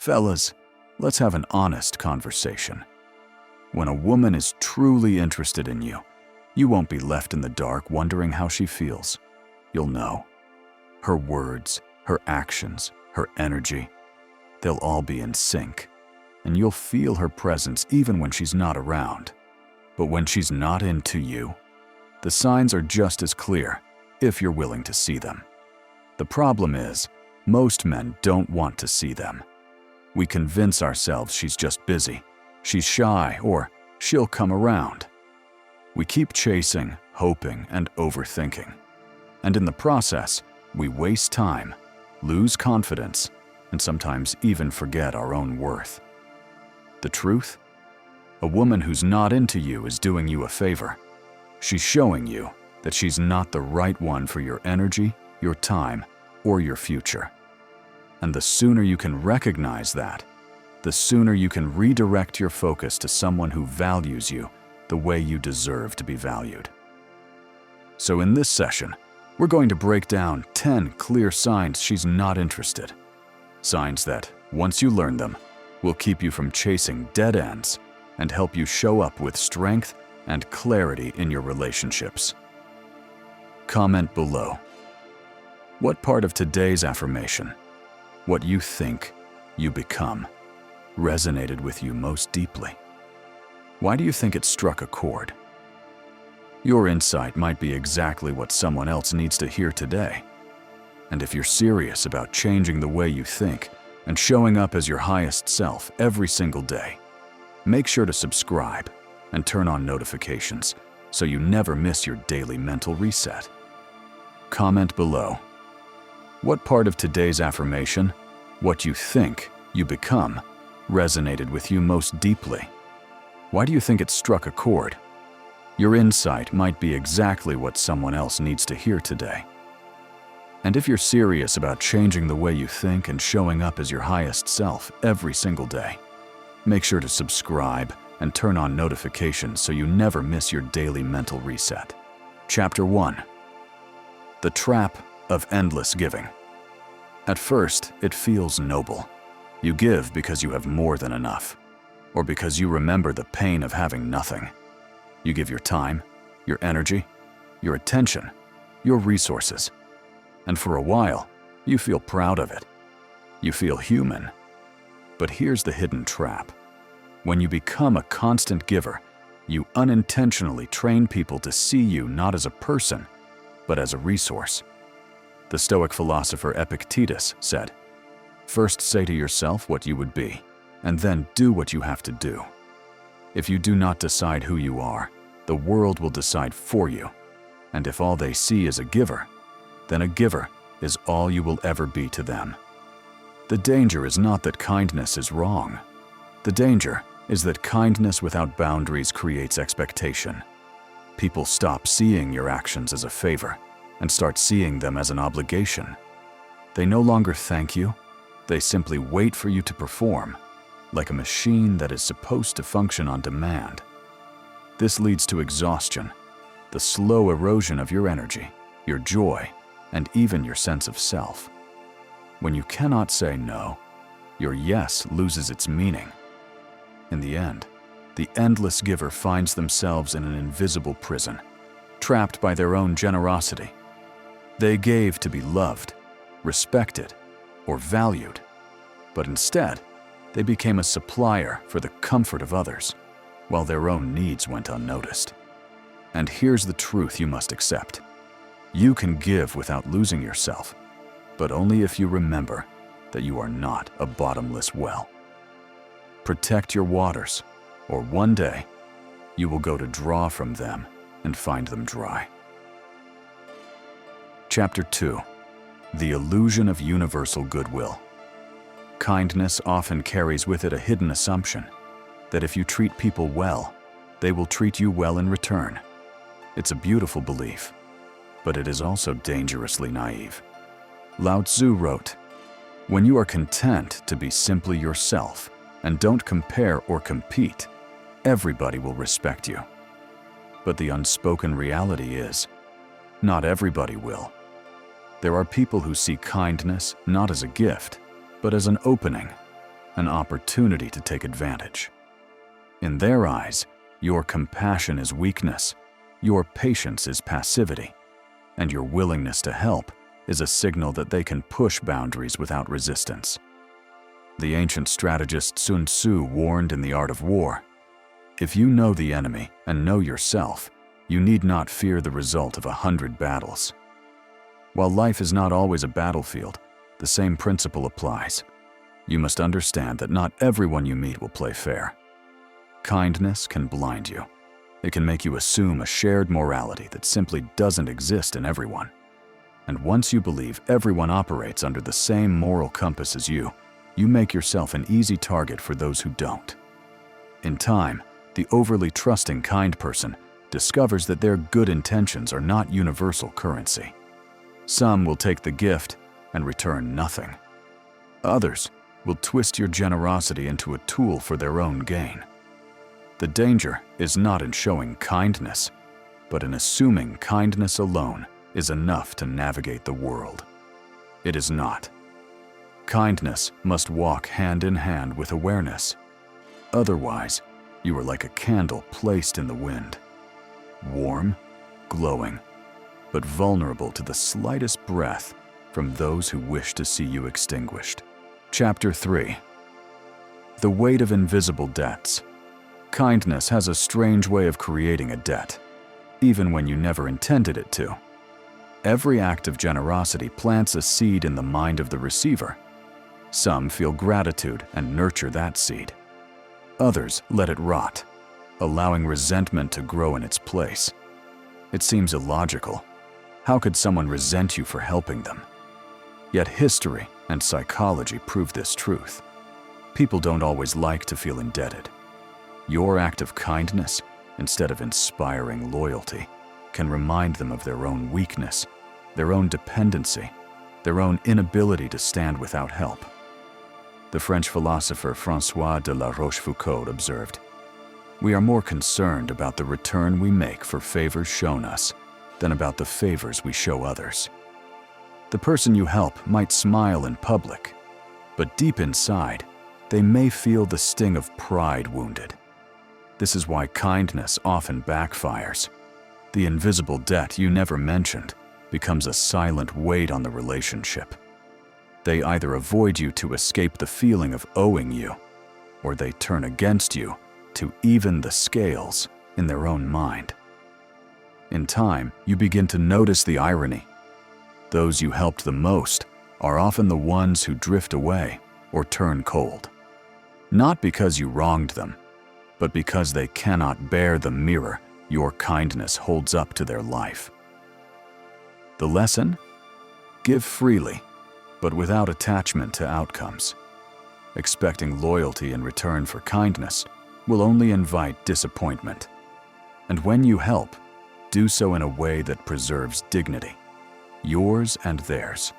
Fellas, let's have an honest conversation. When a woman is truly interested in you, you won't be left in the dark wondering how she feels. You'll know. Her words, her actions, her energy, they'll all be in sync, and you'll feel her presence even when she's not around. But when she's not into you, the signs are just as clear if you're willing to see them. The problem is, most men don't want to see them. We convince ourselves she's just busy, she's shy, or she'll come around. We keep chasing, hoping, and overthinking. And in the process, we waste time, lose confidence, and sometimes even forget our own worth. The truth? A woman who's not into you is doing you a favor. She's showing you that she's not the right one for your energy, your time, or your future. And the sooner you can recognize that, the sooner you can redirect your focus to someone who values you the way you deserve to be valued. So in this session, we're going to break down 10 clear signs she's not interested. Signs that, once you learn them, will keep you from chasing dead ends and help you show up with strength and clarity in your relationships. Comment below. What part of today's affirmation, what you think, you become, resonated with you most deeply? Why do you think it struck a chord? Your insight might be exactly what someone else needs to hear today. And if you're serious about changing the way you think and showing up as your highest self every single day, make sure to subscribe and turn on notifications so you never miss your daily mental reset. Comment below. What part of today's affirmation, what you think, you become, resonated with you most deeply? Why do you think it struck a chord? Your insight might be exactly what someone else needs to hear today. And if you're serious about changing the way you think and showing up as your highest self every single day, make sure to subscribe and turn on notifications so you never miss your daily mental reset. Chapter 1. The Trap of Endless Giving. At first, it feels noble. You give because you have more than enough, or because you remember the pain of having nothing. You give your time, your energy, your attention, your resources. And for a while, you feel proud of it. You feel human. But here's the hidden trap. When you become a constant giver, you unintentionally train people to see you not as a person, but as a resource. The Stoic philosopher Epictetus said, "First say to yourself what you would be, and then do what you have to do." If you do not decide who you are, the world will decide for you. And if all they see is a giver, then a giver is all you will ever be to them. The danger is not that kindness is wrong. The danger is that kindness without boundaries creates expectation. People stop seeing your actions as a favor and start seeing them as an obligation. They no longer thank you, they simply wait for you to perform, like a machine that is supposed to function on demand. This leads to exhaustion, the slow erosion of your energy, your joy, and even your sense of self. When you cannot say no, your yes loses its meaning. In the end, the endless giver finds themselves in an invisible prison, trapped by their own generosity. They gave to be loved, respected, or valued, but instead, they became a supplier for the comfort of others, while their own needs went unnoticed. And here's the truth you must accept. You can give without losing yourself, but only if you remember that you are not a bottomless well. Protect your waters, or one day, you will go to draw from them and find them dry. Chapter 2. The Illusion of Universal Goodwill. Kindness often carries with it a hidden assumption that if you treat people well, they will treat you well in return. It's a beautiful belief, but it is also dangerously naive. Lao Tzu wrote, "When you are content to be simply yourself and don't compare or compete, everybody will respect you." But the unspoken reality is, not everybody will. There are people who see kindness not as a gift, but as an opening, an opportunity to take advantage. In their eyes, your compassion is weakness, your patience is passivity, and your willingness to help is a signal that they can push boundaries without resistance. The ancient strategist Sun Tzu warned in The Art of War, "If you know the enemy and know yourself, you need not fear the result of 100 battles." While life is not always a battlefield, the same principle applies. You must understand that not everyone you meet will play fair. Kindness can blind you. It can make you assume a shared morality that simply doesn't exist in everyone. And once you believe everyone operates under the same moral compass as you make yourself an easy target for those who don't. In time, the overly trusting kind person discovers that their good intentions are not universal currency. Some will take the gift and return nothing. Others will twist your generosity into a tool for their own gain. The danger is not in showing kindness, but in assuming kindness alone is enough to navigate the world. It is not. Kindness must walk hand in hand with awareness. Otherwise, you are like a candle placed in the wind. Warm, glowing, but vulnerable to the slightest breath from those who wish to see you extinguished. Chapter 3. The weight of invisible debts. Kindness has a strange way of creating a debt, even when you never intended it to. Every act of generosity plants a seed in the mind of the receiver. Some feel gratitude and nurture that seed. Others let it rot, allowing resentment to grow in its place. It seems illogical. How could someone resent you for helping them? Yet history and psychology prove this truth. People don't always like to feel indebted. Your act of kindness, instead of inspiring loyalty, can remind them of their own weakness, their own dependency, their own inability to stand without help. The French philosopher François de la Rochefoucauld observed, "We are more concerned about the return we make for favors shown us than about the favors we show others." The person you help might smile in public, but deep inside, they may feel the sting of pride wounded. This is why kindness often backfires. The invisible debt you never mentioned becomes a silent weight on the relationship. They either avoid you to escape the feeling of owing you, or they turn against you to even the scales in their own mind. In time, you begin to notice the irony. Those you helped the most are often the ones who drift away or turn cold. Not because you wronged them, but because they cannot bear the mirror your kindness holds up to their life. The lesson? Give freely, but without attachment to outcomes. Expecting loyalty in return for kindness will only invite disappointment. And when you help, do so in a way that preserves dignity, yours and theirs.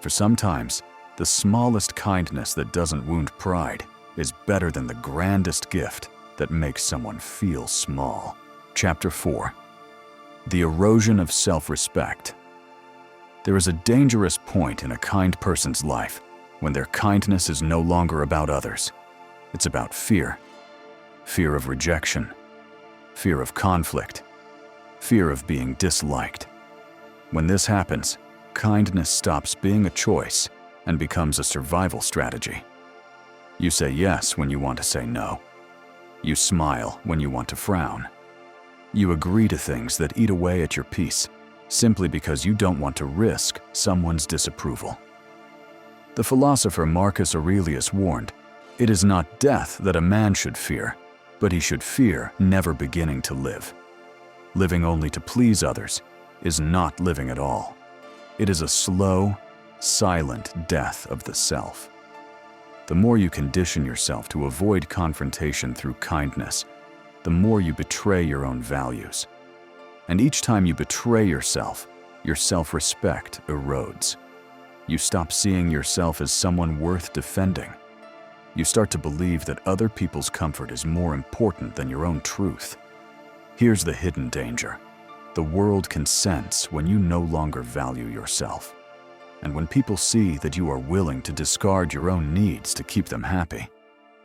For sometimes, the smallest kindness that doesn't wound pride is better than the grandest gift that makes someone feel small. Chapter 4. The erosion of self-respect. There is a dangerous point in a kind person's life when their kindness is no longer about others. It's about fear. Fear of rejection. Fear of conflict. Fear of being disliked. When this happens, kindness stops being a choice and becomes a survival strategy. You say yes when you want to say no. You smile when you want to frown. You agree to things that eat away at your peace simply because you don't want to risk someone's disapproval. The philosopher Marcus Aurelius warned, "It is not death that a man should fear, but he should fear never beginning to live." Living only to please others is not living at all. It is a slow, silent death of the self. The more you condition yourself to avoid confrontation through kindness, the more you betray your own values. And each time you betray yourself, your self-respect erodes. You stop seeing yourself as someone worth defending. You start to believe that other people's comfort is more important than your own truth. Here's the hidden danger. The world can sense when you no longer value yourself. And when people see that you are willing to discard your own needs to keep them happy,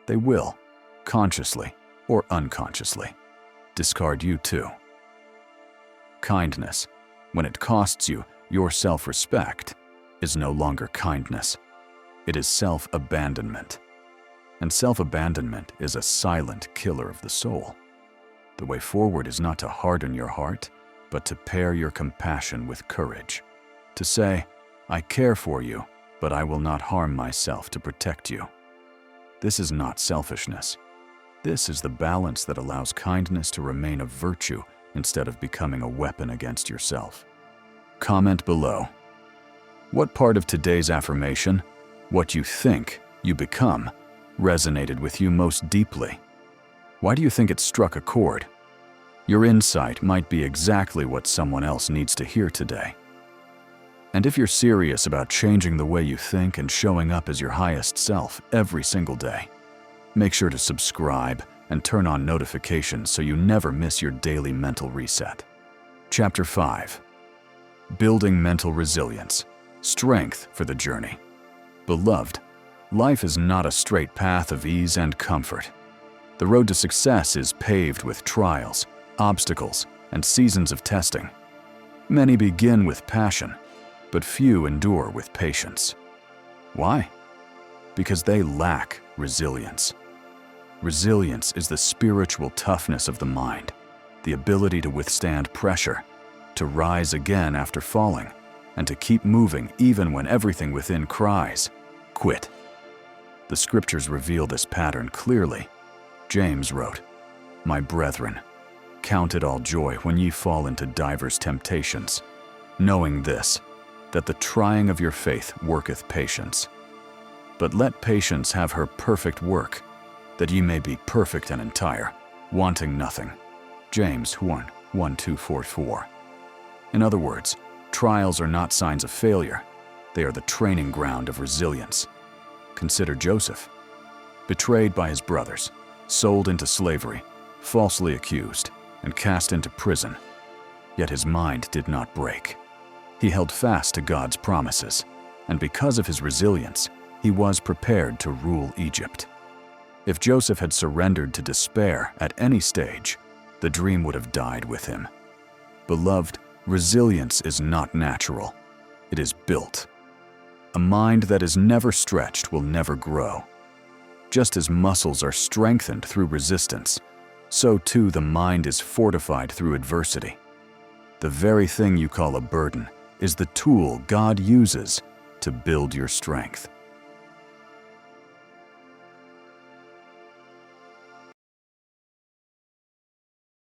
they will, consciously or unconsciously, discard you too. Kindness, when it costs you your self-respect, is no longer kindness. It is self-abandonment. And self-abandonment is a silent killer of the soul. The way forward is not to harden your heart, but to pair your compassion with courage. To say, I care for you, but I will not harm myself to protect you. This is not selfishness. This is the balance that allows kindness to remain a virtue instead of becoming a weapon against yourself. Comment below. What part of today's affirmation, what you think you become, resonated with you most deeply? Why do you think it struck a chord? Your insight might be exactly what someone else needs to hear today. And if you're serious about changing the way you think and showing up as your highest self every single day, make sure to subscribe and turn on notifications so you never miss your daily mental reset. Chapter 5. Building mental resilience, strength for the journey. Beloved, life is not a straight path of ease and comfort. The road to success is paved with trials, obstacles, and seasons of testing. Many begin with passion, but few endure with patience. Why? Because they lack resilience. Resilience is the spiritual toughness of the mind, the ability to withstand pressure, to rise again after falling, and to keep moving even when everything within cries, quit. The scriptures reveal this pattern clearly. James wrote, My brethren, count it all joy when ye fall into divers temptations, knowing this, that the trying of your faith worketh patience. But let patience have her perfect work, that ye may be perfect and entire, wanting nothing. James 1:2-4. In other words, trials are not signs of failure. They are the training ground of resilience. Consider Joseph. Betrayed by his brothers, sold into slavery, falsely accused, and cast into prison. Yet his mind did not break. He held fast to God's promises, and because of his resilience, he was prepared to rule Egypt. If Joseph had surrendered to despair at any stage, the dream would have died with him. Beloved, resilience is not natural. It is built. A mind that is never stretched will never grow. Just as muscles are strengthened through resistance, so too the mind is fortified through adversity. The very thing you call a burden is the tool God uses to build your strength.